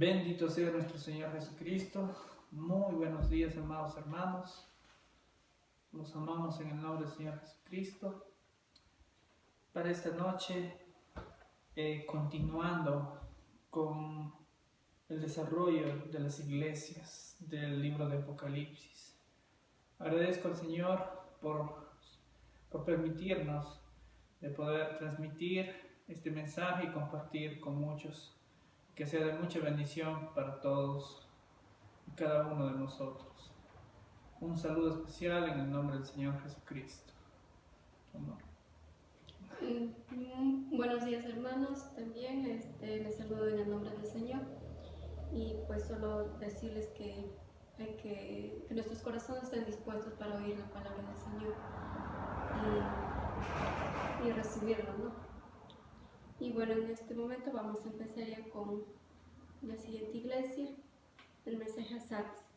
Bendito sea nuestro Señor Jesucristo. Muy buenos días, amados hermanos. Los amamos en el nombre del Señor Jesucristo. Para esta noche, continuando con el desarrollo de las iglesias del libro de Apocalipsis. Agradezco al Señor por permitirnos de poder transmitir este mensaje y compartir con muchos, que sea de mucha bendición para todos y cada uno de nosotros. Un saludo especial en el nombre del Señor Jesucristo. Amor. Buenos días, hermanos, también les saludo en el nombre del Señor y pues solo decirles que nuestros corazones estén dispuestos para oír la palabra del Señor y recibirlo, ¿no? Y bueno, en este momento vamos a empezar ya con la siguiente iglesia, el mensaje a Sardis.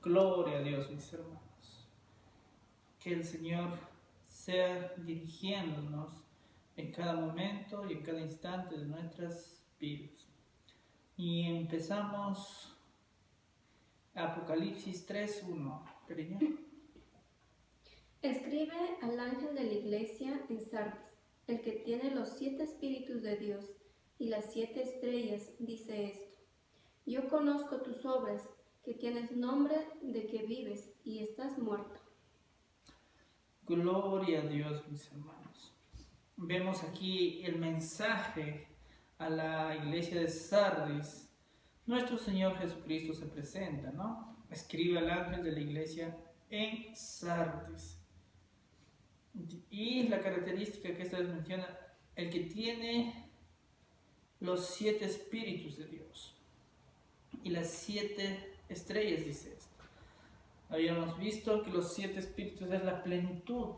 Gloria a Dios, mis hermanos. Que el Señor sea dirigiéndonos en cada momento y en cada instante de nuestras vidas. Y empezamos Apocalipsis 3:1. Cariño. Escribe al ángel de la iglesia en Sardis, el que tiene los 7 espíritus de Dios y las 7 estrellas, dice esto: Yo conozco tus obras, que tienes nombre de que vives y estás muerto. Gloria a Dios, mis hermanos. Vemos aquí el mensaje a la iglesia de Sardis. Nuestro Señor Jesucristo se presenta, ¿no? Escribe al ángel de la iglesia en Sardis. Y la característica que esta vez menciona, el que tiene los 7 espíritus de Dios y las 7 estrellas, dice esto. Habíamos visto que los 7 espíritus es la plenitud,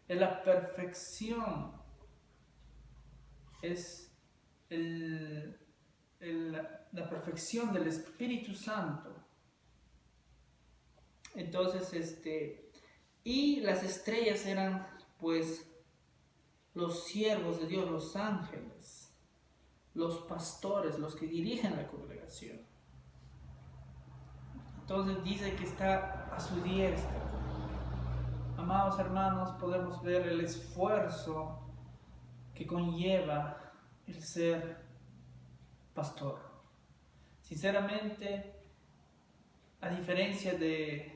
es la perfección, es la perfección del Espíritu Santo. Entonces, y las estrellas eran pues los siervos de Dios, los ángeles, los pastores, los que dirigen la congregación. Entonces dice que está a su diestra. Amados hermanos, podemos ver el esfuerzo que conlleva el ser pastor. Sinceramente, a diferencia de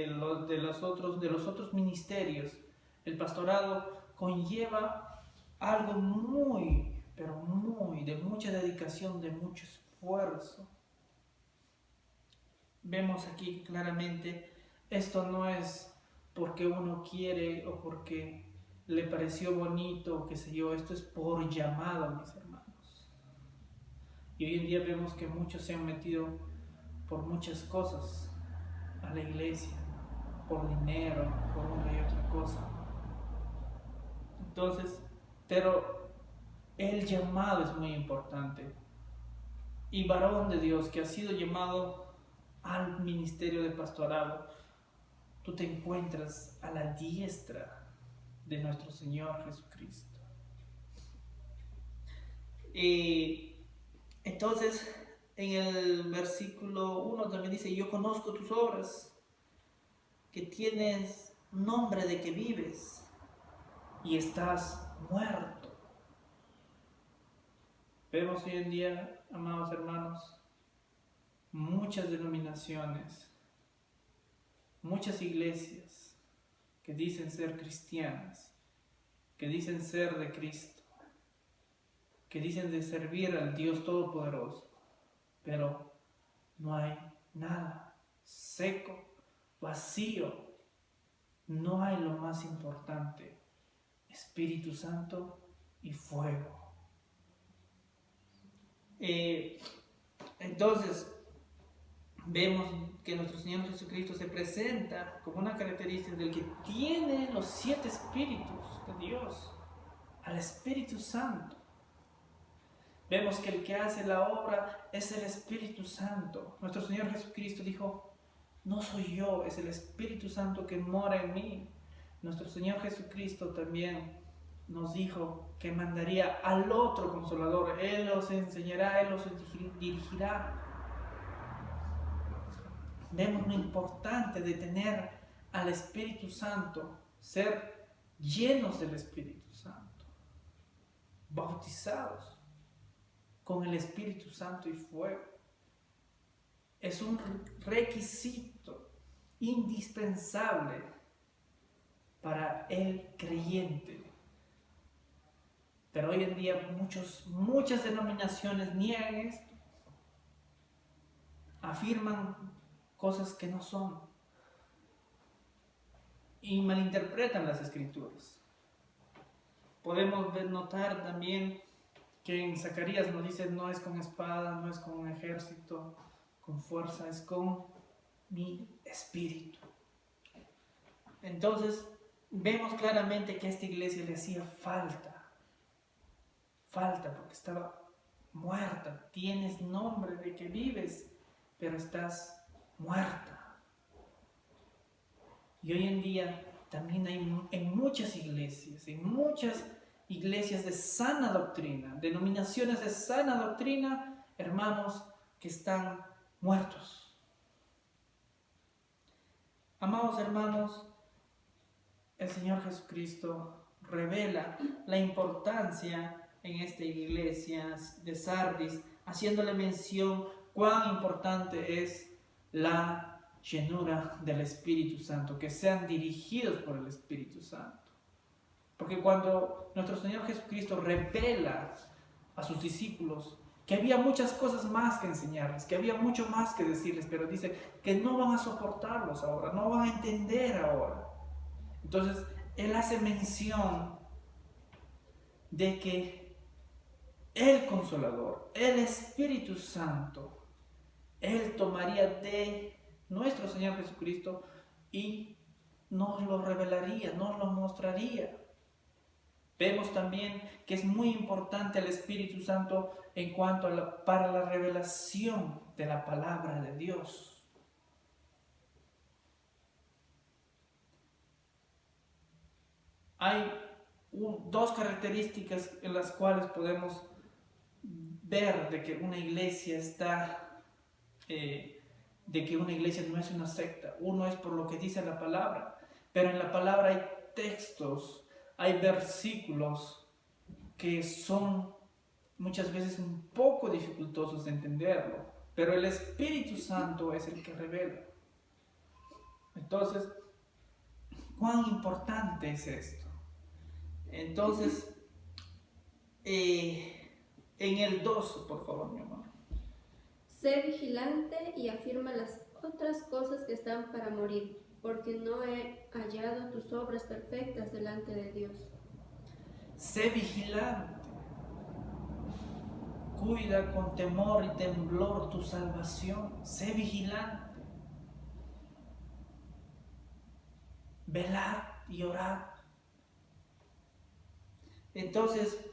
los otros ministerios, el pastorado conlleva algo muy, pero muy, de mucha dedicación, de mucho esfuerzo. Vemos aquí claramente, esto no es porque uno quiere o porque le pareció bonito o qué sé yo, esto es por llamado, mis hermanos. Y hoy en día vemos que muchos se han metido por muchas cosas a la iglesia, por dinero, por una y otra cosa. Entonces, pero el llamado es muy importante. Y varón de Dios que ha sido llamado al ministerio de pastorado, tú te encuentras a la diestra de nuestro Señor Jesucristo. Entonces, en el versículo 1 también dice: yo conozco tus obras, que tienes nombre de que vives y estás muerto. Vemos hoy en día, amados hermanos, muchas denominaciones, muchas iglesias que dicen ser cristianas, que dicen ser de Cristo, que dicen de servir al Dios Todopoderoso, pero no hay nada, seco, vacío, no hay lo más importante: Espíritu Santo y fuego. Entonces, vemos que nuestro Señor Jesucristo se presenta como una característica del que tiene los 7 espíritus de Dios, al Espíritu Santo. Vemos que el que hace la obra es el Espíritu Santo. Nuestro Señor Jesucristo dijo: no soy yo, es el Espíritu Santo que mora en mí. Nuestro Señor Jesucristo también nos dijo que mandaría al otro Consolador. Él los enseñará, Él los dirigirá. Vemos lo importante de tener al Espíritu Santo, ser llenos del Espíritu Santo, bautizados con el Espíritu Santo y fuego. Es un requisito indispensable para el creyente. Pero hoy en día muchas denominaciones niegan esto, afirman cosas que no son y malinterpretan las Escrituras. Podemos notar también que en Zacarías nos dice: no es con espada, no es con un ejército, con fuerza, es con mi espíritu. Entonces vemos claramente que a esta iglesia le hacía falta porque estaba muerta. Tienes nombre de que vives, pero estás muerta. Y hoy en día también hay en muchas iglesias de sana doctrina, denominaciones de sana doctrina, hermanos que están muertos. Amados hermanos, el Señor Jesucristo revela la importancia en esta iglesia de Sardis, haciéndole mención cuán importante es la llenura del Espíritu Santo, que sean dirigidos por el Espíritu Santo. Porque cuando nuestro Señor Jesucristo revela a sus discípulos que había muchas cosas más que enseñarles, que había mucho más que decirles, pero dice que no van a soportarlos ahora, no van a entender ahora. Entonces, Él hace mención de que el Consolador, el Espíritu Santo, Él tomaría de nuestro Señor Jesucristo y nos lo revelaría, nos lo mostraría. Vemos también que es muy importante el Espíritu Santo en cuanto para la revelación de la palabra de Dios. Hay dos características en las cuales podemos ver de que una iglesia no es una secta. Uno es por lo que dice la palabra, pero en la palabra hay textos, hay versículos que son muchas veces un poco dificultosos de entenderlo, pero el Espíritu Santo es el que revela. Entonces, ¿cuán importante es esto? Entonces, en el 2, por favor, mi amor. Sé vigilante y afirma las otras cosas que están para morir, porque no he hallado tus obras perfectas delante de Dios. Sé vigilante. Cuida con temor y temblor tu salvación. Sé vigilante. Velad y orad. Entonces,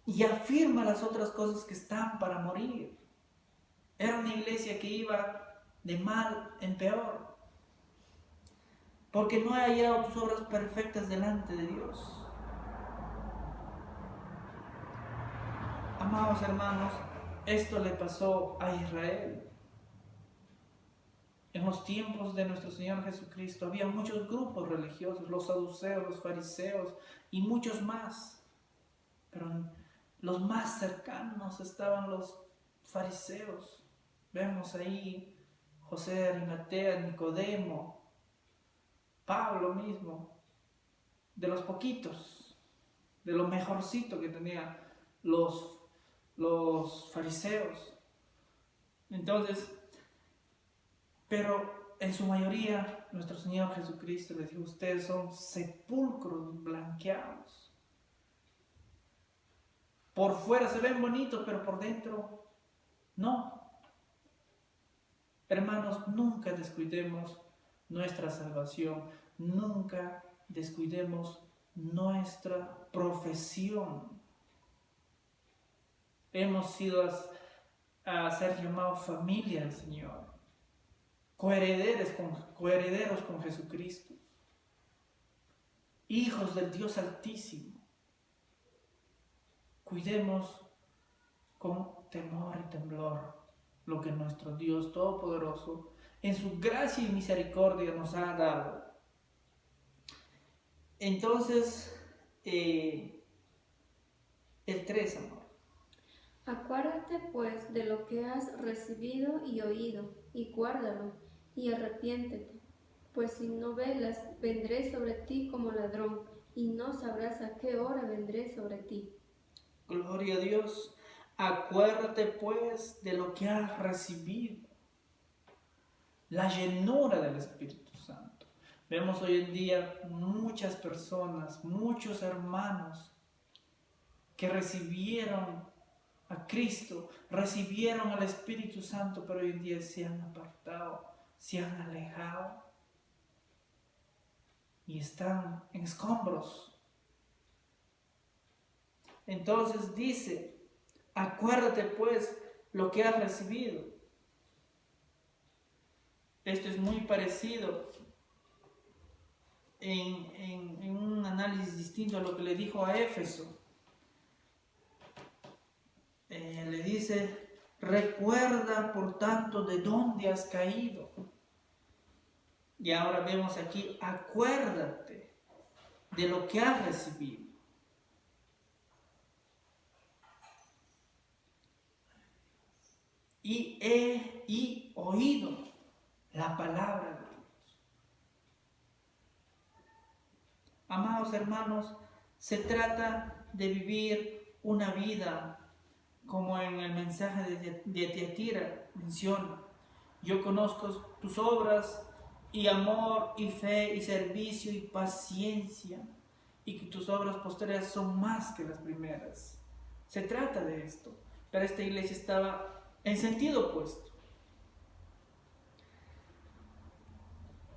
y afirma las otras cosas que están para morir. Era una iglesia que iba de mal en peor, porque no he hallado tus obras perfectas delante de Dios. Amados hermanos, esto le pasó a Israel. En los tiempos de nuestro Señor Jesucristo había muchos grupos religiosos, los saduceos, los fariseos y muchos más. Pero los más cercanos estaban los fariseos. Vemos ahí José de Arimatea, Nicodemo, Pablo mismo, de los poquitos, de lo mejorcito que tenían los fariseos. Entonces, pero en su mayoría nuestro Señor Jesucristo les dijo: ustedes son sepulcros blanqueados. Por fuera se ven bonitos, pero por dentro no. Hermanos, nunca descuidemos nuestra salvación, nunca descuidemos nuestra profesión. Hemos sido a ser llamados familia del Señor, coherederos con Jesucristo, hijos del Dios Altísimo. cuidemos con temor y temblor lo que nuestro Dios Todopoderoso en su gracia y misericordia nos ha dado. Entonces, el 3, amor. Acuérdate pues de lo que has recibido y oído, y guárdalo, y arrepiéntete. Pues si no velas, vendré sobre ti como ladrón, y no sabrás a qué hora vendré sobre ti. Gloria a Dios. Acuérdate pues de lo que has recibido. La llenura del Espíritu Santo. Vemos hoy en día muchas personas, muchos hermanos que recibieron a Cristo, recibieron al Espíritu Santo, pero hoy en día se han apartado, se han alejado y están en escombros. Entonces dice, acuérdate pues lo que has recibido. Esto es muy parecido en un análisis distinto a lo que le dijo a Éfeso. Le dice, recuerda por tanto de dónde has caído. Y ahora vemos aquí, acuérdate de lo que has recibido. Y he oído la palabra de Dios. Amados hermanos, se trata de vivir una vida como en el mensaje de Tiatira menciona. Yo conozco tus obras y amor y fe y servicio y paciencia, y que tus obras posteriores son más que las primeras. Se trata de esto, pero esta iglesia estaba en sentido opuesto.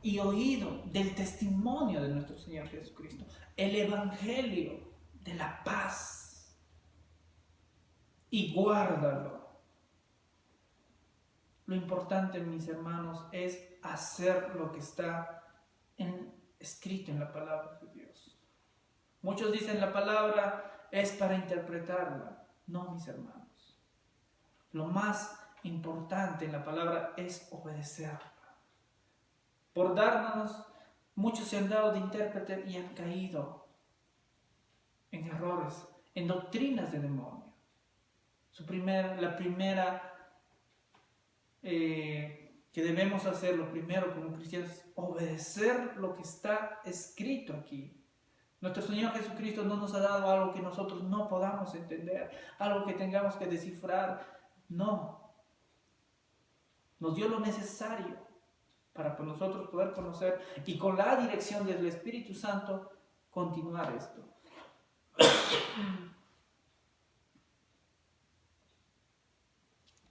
Y oído del testimonio de nuestro Señor Jesucristo, el evangelio de la paz, y guárdalo. Lo importante, mis hermanos, es hacer lo que está escrito en la palabra de Dios. Muchos dicen la palabra es para interpretarla. No, mis hermanos. Lo más importante en la palabra es obedecerla. Por darnos, muchos se han dado de intérprete y han caído en errores, en doctrinas de demonio. La primera que debemos hacer, lo primero como cristianos, es obedecer lo que está escrito aquí. Nuestro Señor Jesucristo no nos ha dado algo que nosotros no podamos entender, algo que tengamos que descifrar. No. Nos dio lo necesario para nosotros poder conocer y con la dirección del Espíritu Santo continuar esto.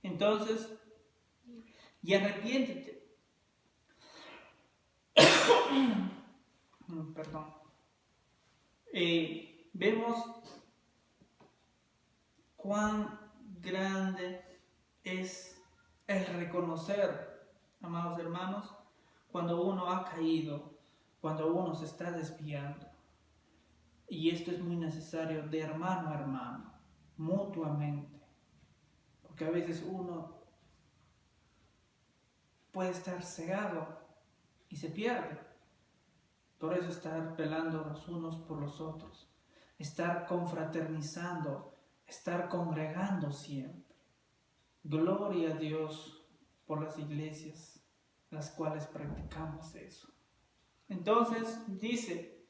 Entonces, y arrepiéntete. Perdón. Vemos cuán grande es el reconocer, amados hermanos, cuando uno ha caído, cuando uno se está desviando. Y esto es muy necesario de hermano a hermano, mutuamente. Porque a veces uno puede estar cegado y se pierde. Por eso estar velando los unos por los otros, estar confraternizando, estar congregando siempre. Gloria a Dios por las iglesias las cuales practicamos eso. Entonces dice,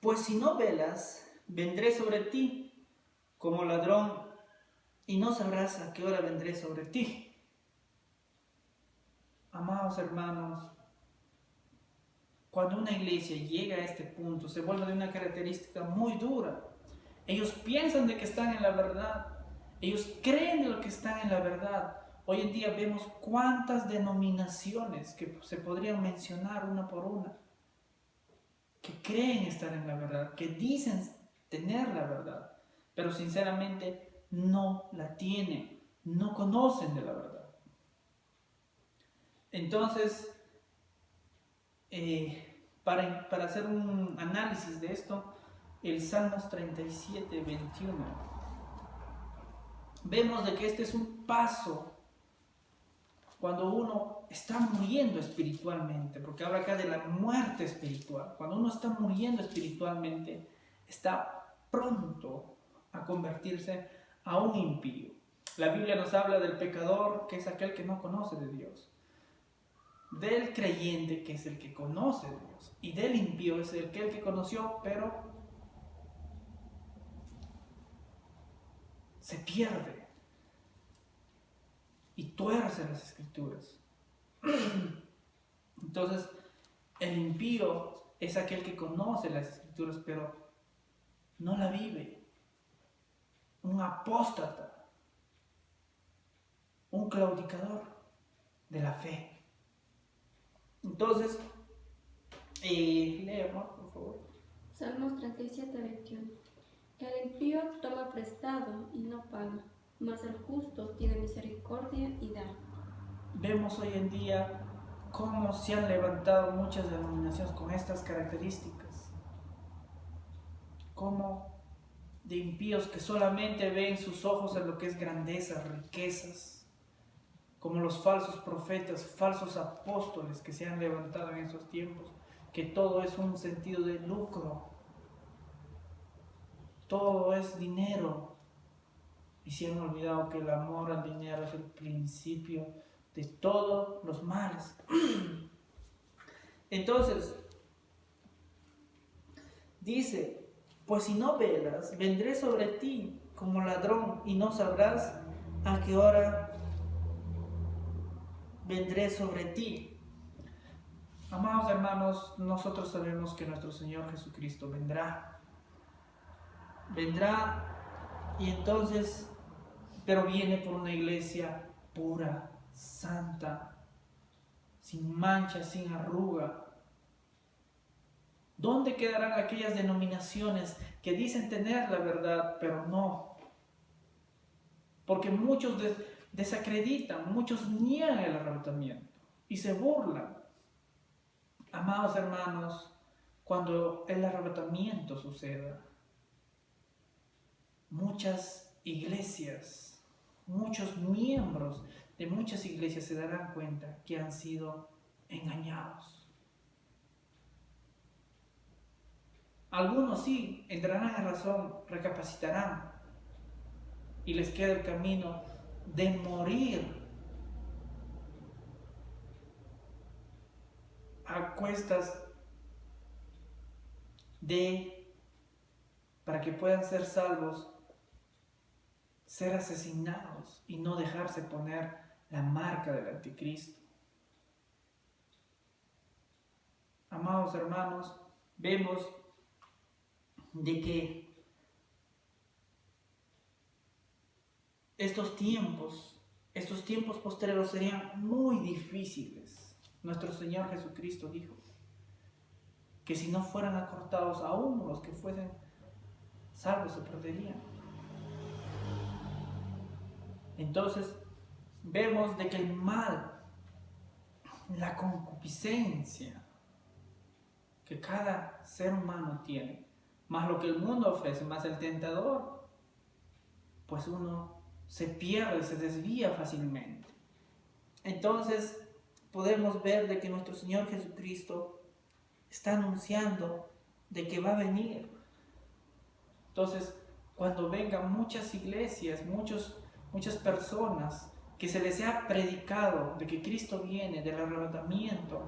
pues si no velas, vendré sobre ti como ladrón y no sabrás a qué hora vendré sobre ti. Amados hermanos, cuando una iglesia llega a este punto, se vuelve de una característica muy dura. Ellos piensan de que están en la verdad. Ellos creen de lo que están en la verdad. Hoy en día vemos cuántas denominaciones que se podrían mencionar una por una, que creen estar en la verdad, que dicen tener la verdad, pero sinceramente no la tienen, no conocen de la verdad. Entonces, para hacer un análisis de esto, el Salmos 37, 21, vemos de que este es un paso cuando uno está muriendo espiritualmente, porque habla acá de la muerte espiritual. Cuando uno está muriendo espiritualmente, está pronto a convertirse a un impío. La Biblia nos habla del pecador, que es aquel que no conoce de Dios, del creyente, que es el que conoce de Dios, y del impío es el que conoció, pero se pierde y tuerce las escrituras. Entonces, el impío es aquel que conoce las escrituras, pero no la vive. Un apóstata, un claudicador de la fe. Entonces, lee, amor, por favor. Salmos 37, 21. El impío toma prestado y no paga, mas el justo tiene misericordia y da. Vemos hoy en día cómo se han levantado muchas denominaciones con estas características. Como de impíos que solamente ven sus ojos en lo que es grandeza, riquezas, como los falsos profetas, falsos apóstoles que se han levantado en esos tiempos, que todo es un sentido de lucro, todo es dinero, y se han olvidado que el amor al dinero es el principio de todos los males. Entonces, dice, pues si no velas, vendré sobre ti como ladrón y no sabrás a qué hora vendré sobre ti. Amados hermanos, nosotros sabemos que nuestro Señor Jesucristo vendrá. Vendrá y entonces, pero viene por una iglesia pura, santa, sin mancha, sin arruga. ¿Dónde quedarán aquellas denominaciones que dicen tener la verdad, pero no? Porque muchos desacreditan, muchos niegan el arrebatamiento y se burlan. Amados hermanos, cuando el arrebatamiento suceda, muchas iglesias, muchos miembros de muchas iglesias se darán cuenta que han sido engañados. Algunos sí entrarán en razón, recapacitarán y les queda el camino de morir a cuestas para que puedan ser salvos, ser asesinados y no dejarse poner la marca del anticristo. Amados hermanos, vemos de que estos tiempos posteriores serían muy difíciles. Nuestro Señor Jesucristo dijo que si no fueran acortados aún los que fuesen salvos se perderían. Entonces vemos de que el mal, la concupiscencia que cada ser humano tiene, más lo que el mundo ofrece, más el tentador, pues uno se pierde, se desvía fácilmente. Entonces podemos ver de que nuestro Señor Jesucristo está anunciando de que va a venir. Entonces, cuando vengan muchas iglesias, muchas personas que se les ha predicado de que Cristo viene, del arrebatamiento,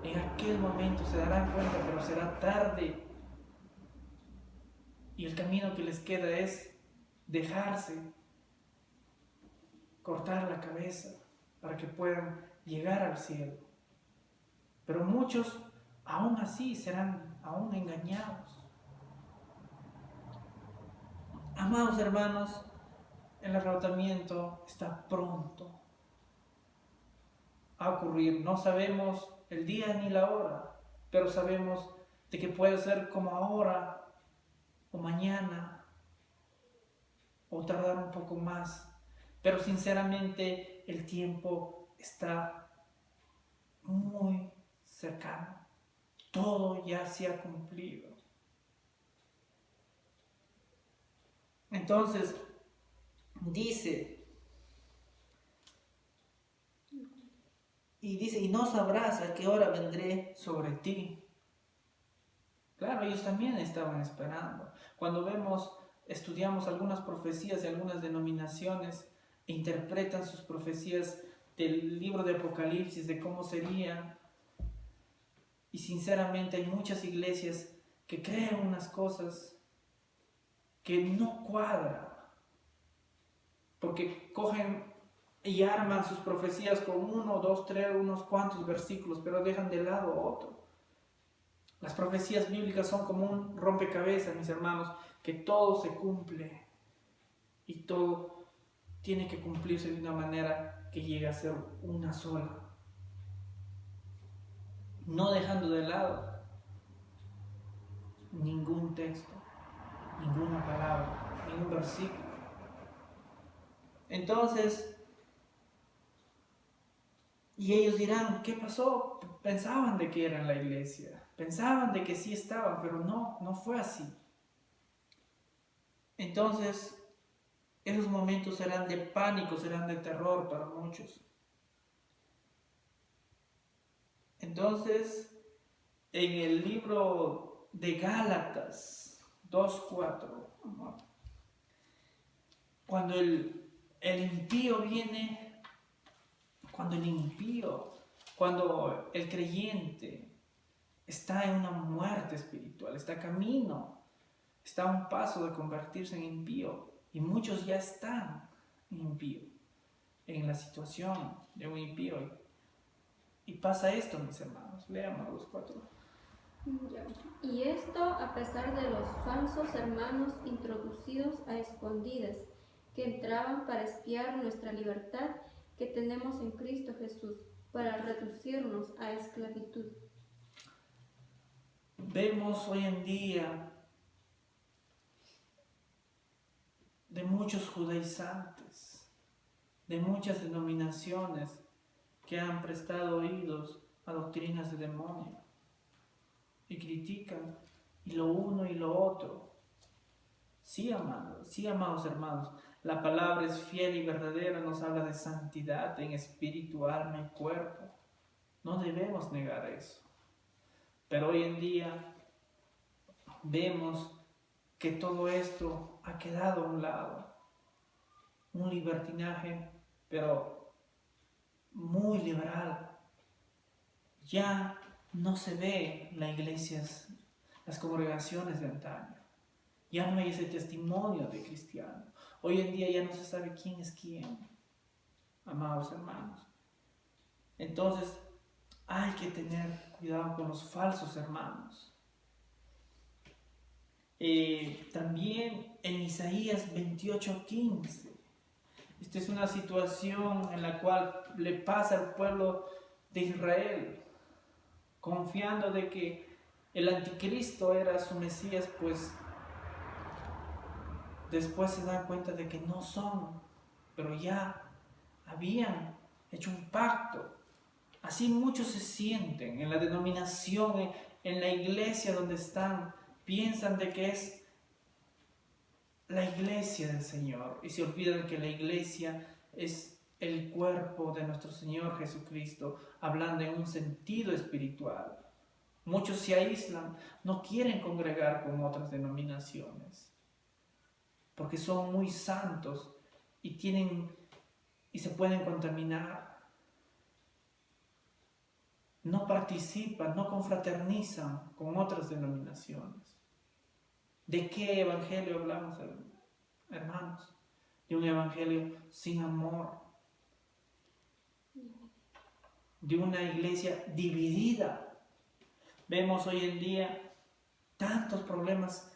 en aquel momento se darán cuenta, pero será tarde. Y el camino que les queda es dejarse cortar la cabeza para que puedan llegar al cielo. Pero muchos aún así serán aún engañados. Amados hermanos, el arrebatamiento está pronto a ocurrir. No sabemos el día ni la hora, pero sabemos de que puede ser como ahora o mañana o tardar un poco más. Pero sinceramente el tiempo está muy cercano. Todo ya se ha cumplido. Entonces, dice, y no sabrás a qué hora vendré sobre ti. Claro, ellos también estaban esperando. Cuando estudiamos algunas profecías de algunas denominaciones e interpretan sus profecías del libro de Apocalipsis, de cómo sería. Y sinceramente hay muchas iglesias que creen unas cosas que no cuadran. Porque cogen y arman sus profecías con 1, 2, 3, unos cuantos versículos, pero dejan de lado otro. Las profecías bíblicas son como un rompecabezas, mis hermanos, que todo se cumple y todo tiene que cumplirse de una manera que llegue a ser una sola. No dejando de lado ningún texto, ninguna palabra, ningún versículo. Entonces, y ellos dirán, ¿qué pasó? Pensaban de que eran la iglesia, pensaban de que sí estaban, pero no fue así. Entonces, esos momentos serán de pánico, serán de terror para muchos. Entonces, en el libro de Gálatas 2:4, cuando el impío viene, cuando el creyente está en una muerte espiritual, está a camino, está a un paso de convertirse en impío, y muchos ya están impío, en la situación de un impío. Y pasa esto, mis hermanos, leamos los 4. Y esto a pesar de los falsos hermanos introducidos a escondidas, que entraban para espiar nuestra libertad que tenemos en Cristo Jesús, para reducirnos a esclavitud. Vemos hoy en día de muchos judaizantes, de muchas denominaciones que han prestado oídos a doctrinas de demonio y critican y lo uno y lo otro. Sí, amados hermanos, la palabra es fiel y verdadera, nos habla de santidad en espíritu, alma y cuerpo. No debemos negar eso. Pero hoy en día vemos que todo esto ha quedado a un lado. Un libertinaje, pero muy liberal. Ya no se ve las iglesias, las congregaciones de antaño. Ya no hay ese testimonio de cristiano. Hoy en día ya no se sabe quién es quién, amados hermanos. Entonces, hay que tener cuidado con los falsos hermanos. También en Isaías 28:15. Esta es una situación en la cual le pasa al pueblo de Israel, confiando de que el anticristo era su Mesías, pues después se dan cuenta de que no son, pero ya habían hecho un pacto. Así muchos se sienten en la denominación, en la iglesia donde están, piensan de que es la iglesia del Señor y se olvidan que la iglesia es el cuerpo de nuestro Señor Jesucristo, hablando en un sentido espiritual. Muchos se aíslan, no quieren congregar con otras denominaciones, porque son muy santos y se pueden contaminar. No participan, no confraternizan con otras denominaciones. ¿De qué evangelio hablamos, hermanos? De un evangelio sin amor, de una iglesia dividida. Vemos hoy en día tantos problemas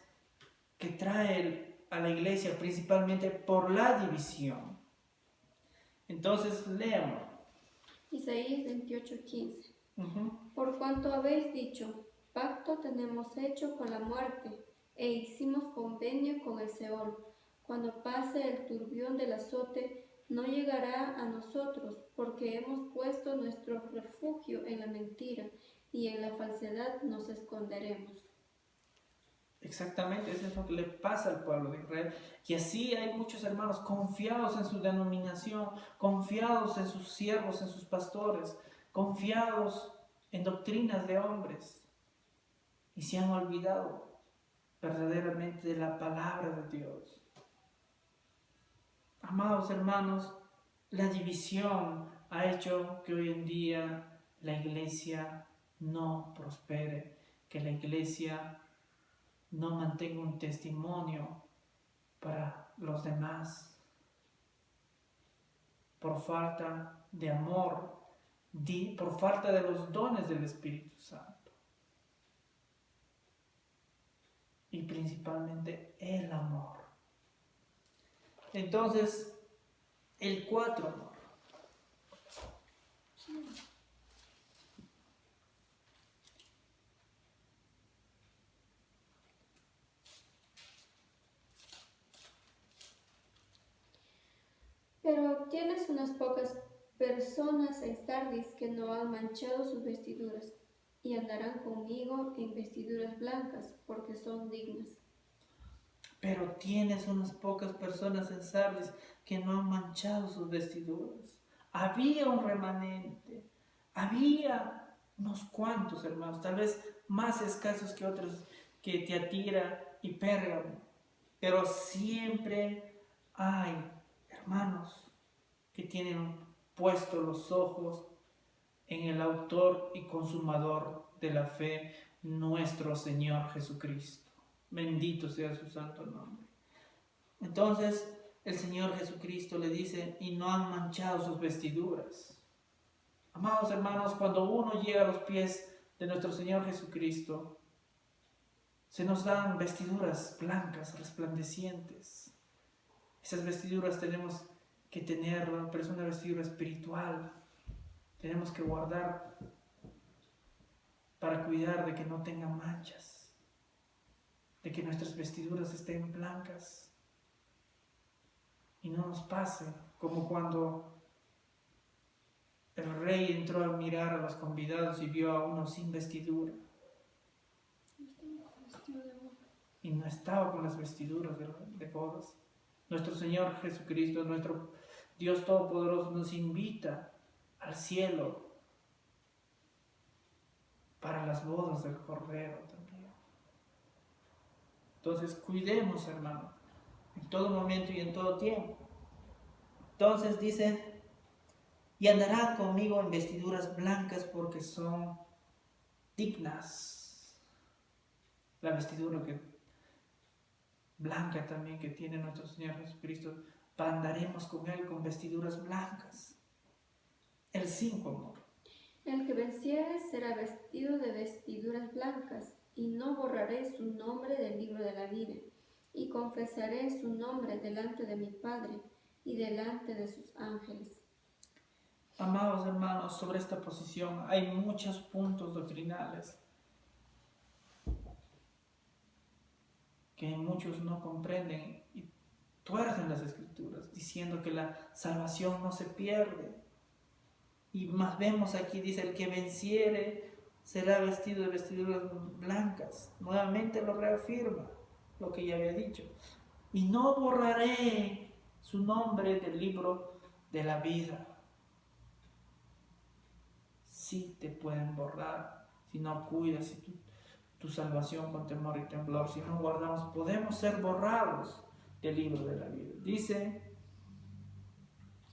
que trae a la iglesia, principalmente por la división. Entonces, leamos. Isaías 28:15. Por cuanto habéis dicho, pacto tenemos hecho con la muerte, e hicimos convenio con el Seol. Cuando pase el turbión del azote, no llegará a nosotros, porque hemos puesto nuestro refugio en la mentira, y en la falsedad nos esconderemos. Exactamente, eso es lo que le pasa al pueblo de Israel. Y así hay muchos hermanos confiados en su denominación, confiados en sus siervos, en sus pastores, confiados en doctrinas de hombres, y se han olvidado verdaderamente de la palabra de Dios. Amados hermanos, la división ha hecho que hoy en día la iglesia no prospere, que la iglesia no mantenga un testimonio para los demás, por falta de amor, por falta de los dones del Espíritu Santo. Y principalmente el amor. Entonces, el 4, amor. Pero tienes unas pocas personas en Sardis que no han manchado sus vestiduras, y andarán conmigo en vestiduras blancas, porque son dignas. Pero tienes unas pocas personas en Sardis que no han manchado sus vestiduras. Había un remanente, había unos cuantos hermanos, tal vez más escasos que otros, que Tiatira y Pérgamo, pero siempre hay hermanos que tienen puestos los ojos en el autor y consumador de la fe, nuestro Señor Jesucristo. Bendito sea su santo nombre. Entonces el Señor Jesucristo le dice, y no han manchado sus vestiduras. Amados hermanos, cuando uno llega a los pies de nuestro Señor Jesucristo, se nos dan vestiduras blancas, resplandecientes. Esas vestiduras tenemos que tenerlas, pero es una vestidura espiritual. Tenemos que guardar para cuidar de que no tengan manchas, de que nuestras vestiduras estén blancas y no nos pase como cuando el rey entró a mirar a los convidados y vio a uno sin vestidura y no estaba con las vestiduras de bodas. Nuestro Señor Jesucristo, nuestro Dios Todopoderoso, nos invita al cielo para las bodas del Cordero también. Entonces cuidemos, hermano, en todo momento y en todo tiempo. Entonces dice, y andarán conmigo en vestiduras blancas porque son dignas. La vestidura blanca también que tiene nuestro Señor Jesucristo, andaremos con Él con vestiduras blancas. El 5, amor. El que venciere será vestido de vestiduras blancas, y no borraré su nombre del libro de la vida, y confesaré su nombre delante de mi Padre y delante de sus ángeles. Amados hermanos, sobre esta posición hay muchos puntos doctrinales que muchos no comprenden y tuercen las Escrituras, diciendo que la salvación no se pierde. Y más vemos aquí, dice, el que venciere será vestido de vestiduras blancas. Nuevamente lo reafirma, lo que ya había dicho. Y no borraré su nombre del libro de la vida. Sí te pueden borrar si no cuidas tu salvación con temor y temblor. Si no guardamos, podemos ser borrados del libro de la vida. Dice,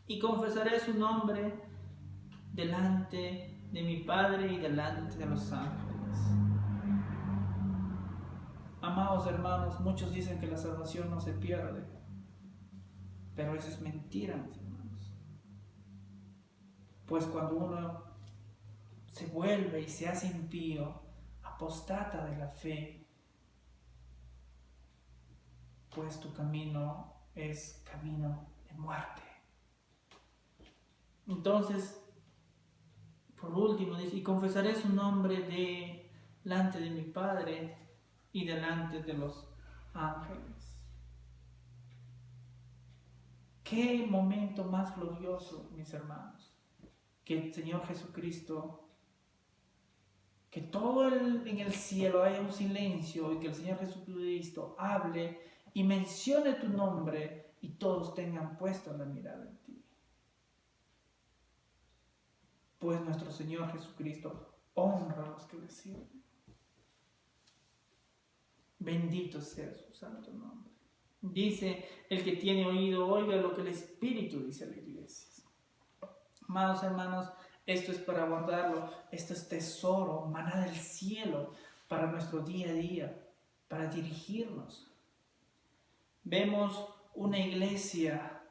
y confesaré su nombre delante de mi Padre y delante de los ángeles. Amados hermanos, muchos dicen que la salvación no se pierde, pero eso es mentira, mis hermanos. Pues cuando uno se vuelve y se hace impío, apostata de la fe, pues tu camino es camino de muerte. Entonces, por último, dice, y confesaré su nombre delante de mi Padre y delante de los ángeles. Qué momento más glorioso, mis hermanos, que el Señor Jesucristo, Que en el cielo haya un silencio y que el Señor Jesucristo hable y mencione tu nombre y todos tengan puesto la mirada en ti. Pues nuestro Señor Jesucristo honra a los que le sirven. Bendito sea su santo nombre. Dice, el que tiene oído, oiga lo que el Espíritu dice a la iglesia. Amados hermanos, esto es para guardarlo, esto es tesoro, maná del cielo, para nuestro día a día, para dirigirnos. Vemos una iglesia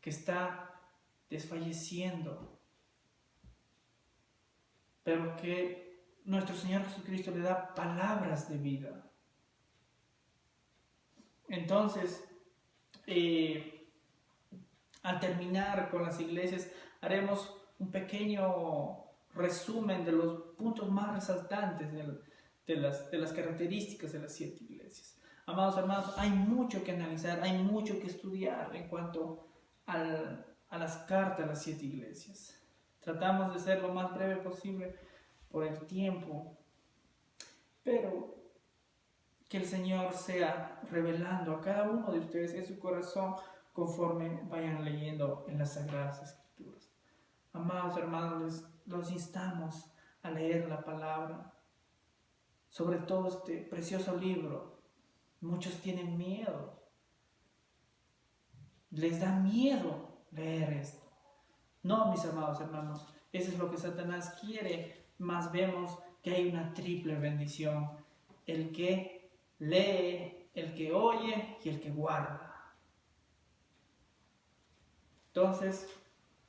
que está desfalleciendo, pero que nuestro Señor Jesucristo le da palabras de vida. Entonces, al terminar con las iglesias, haremos un pequeño resumen de los puntos más resaltantes de las características de las 7 iglesias. Amados hermanos, hay mucho que analizar, hay mucho que estudiar en cuanto a las cartas de las 7 iglesias. Tratamos de ser lo más breve posible por el tiempo, pero que el Señor sea revelando a cada uno de ustedes en su corazón conforme vayan leyendo en las Sagradas Escrituras. Amados hermanos, los instamos a leer la palabra, sobre todo este precioso libro. Muchos tienen miedo, les da miedo leer esto. No, mis amados hermanos, eso es lo que Satanás quiere, mas vemos que hay una triple bendición: el que lee, el que oye y el que guarda. Entonces,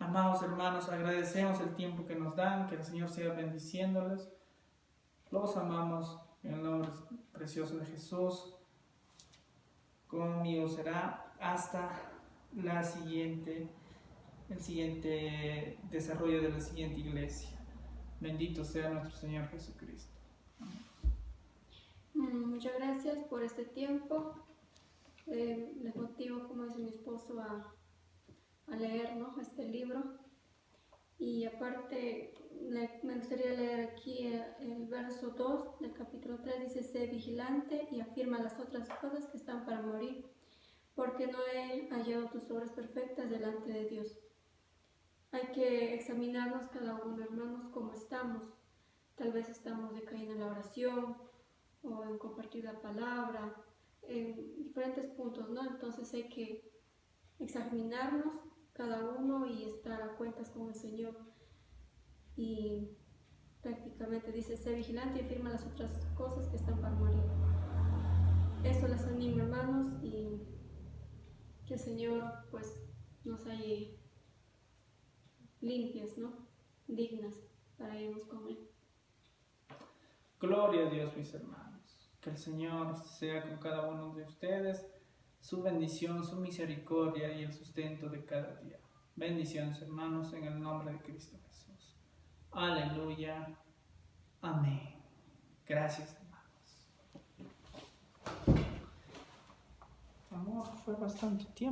amados hermanos, agradecemos el tiempo que nos dan, que el Señor siga bendiciéndoles. Los amamos en el nombre precioso de Jesús. Conmigo será hasta el siguiente desarrollo de la siguiente iglesia. Bendito sea nuestro Señor Jesucristo. Muchas gracias por este tiempo. Les motivo, como dice mi esposo, a leer, ¿no?, este libro. Y aparte, me gustaría leer aquí el verso 2 del capítulo 3. Dice: sé vigilante y afirma las otras cosas que están para morir, porque no he hallado tus obras perfectas delante de Dios. Hay que examinarnos cada uno, hermanos, cómo estamos. Tal vez estamos decayendo en la oración o en compartir la palabra, en diferentes puntos, ¿no? Entonces hay que examinarnos cada uno y estar a cuentas con el Señor. Y prácticamente dice: sé vigilante y afirma las otras cosas que están para morir. Eso les animo, hermanos, y que el Señor pues nos halle limpias, ¿no?, dignas para irnos con Él. Gloria a Dios, mis hermanos. Que el Señor sea con cada uno de ustedes, su bendición, su misericordia y el sustento de cada día. Bendiciones, hermanos, en el nombre de Cristo Jesús. Aleluya. Amén. Gracias, hermanos. Amor, fue bastante tiempo.